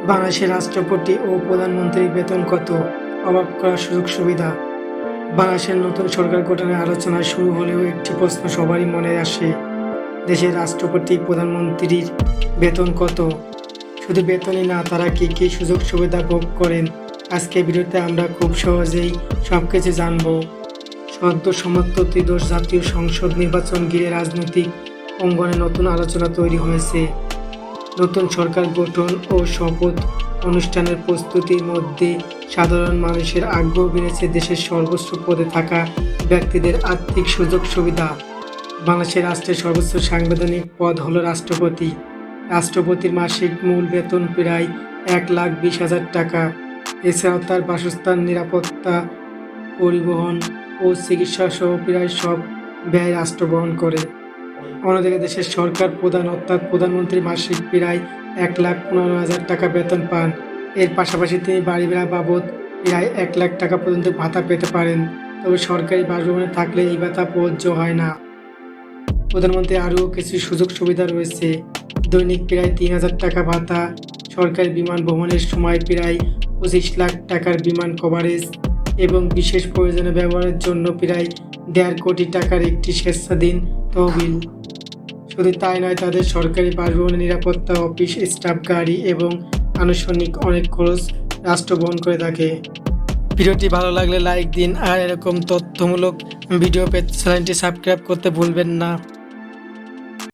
বাংলাদেশের রাষ্ট্রপতি ও প্রধানমন্ত্রীর বেতন কত? অবাক করার সুযোগ সুবিধা। বাংলাদেশের নতুন সরকার গঠনের আলোচনা শুরু হলেও একটি প্রশ্ন সবারই মনে আসে, দেশের রাষ্ট্রপতি প্রধানমন্ত্রীর বেতন কত? শুধু বেতনই না, তারা কী কী সুযোগ সুবিধা ভোগ করেন। আজকে ভিডিওতে আমরা খুব সহজেই সব কিছু জানব। সদ্য সমাপ্ত ত্রিদশ জাতীয় সংসদ নির্বাচন ঘিরে রাজনৈতিক অঙ্গনে নতুন আলোচনা তৈরি হয়েছে। নতুন সরকার গঠন ও শপথ অনুষ্ঠানের প্রস্তুতির মধ্যে সাধারণ মানুষের আগ্রহ বেড়েছে দেশের সর্বোচ্চ পদে থাকা ব্যক্তিদের আর্থিক সুযোগ সুবিধা। বাংলাদেশের রাষ্ট্রের সর্বোচ্চ সাংবিধানিক পদ হলো রাষ্ট্রপতি। রাষ্ট্রপতির মাসিক মূল বেতন প্রায় 1,20,000 টাকা। এছাড়াও তার বাসস্থান, নিরাপত্তা, পরিবহন ও চিকিৎসা সহ প্রায় সব ব্যয় রাষ্ট্র বহন করে। অন্যদিকে দেশের সরকার প্রধান অর্থাৎ প্রধানমন্ত্রী মাসিক প্রায় 1,15,000 টাকা বেতন পান। এর পাশাপাশি তিনি বাড়ি ভাড়া বাবদ প্রায় 1 লাখ টাকা পর্যন্ত ভাতা পেতে পারেন। তবে সরকারি বাসভবনে থাকলে এই ভাতা প্রযোজ্য হয় না। প্রধানমন্ত্রী আরও কিছু সুযোগ সুবিধা রয়েছে। দৈনিক প্রায় 3,000 টাকা ভাতা, সরকারি বিমান ভ্রমণের সময় প্রায় 25 লাখ টাকার বিমান কভারেজ এবং বিশেষ প্রয়োজনে ব্যবহারের জন্য প্রায় 1.5 কোটি টাকার একটি স্বেচ্ছাধীন তহবিল। শুধু তাই নয়, তাদের সরকারি বাসভবনের নিরাপত্তা, অফিস স্টাফ, গাড়ি এবং আনুষঙ্গিক অনেক খরচ রাষ্ট্র বহন করে থাকে। ভিডিওটি ভালো লাগলে লাইক দিন, আর এরকম তথ্যমূলক ভিডিও পেতে চ্যানেলটি সাবস্ক্রাইব করতে ভুলবেন না।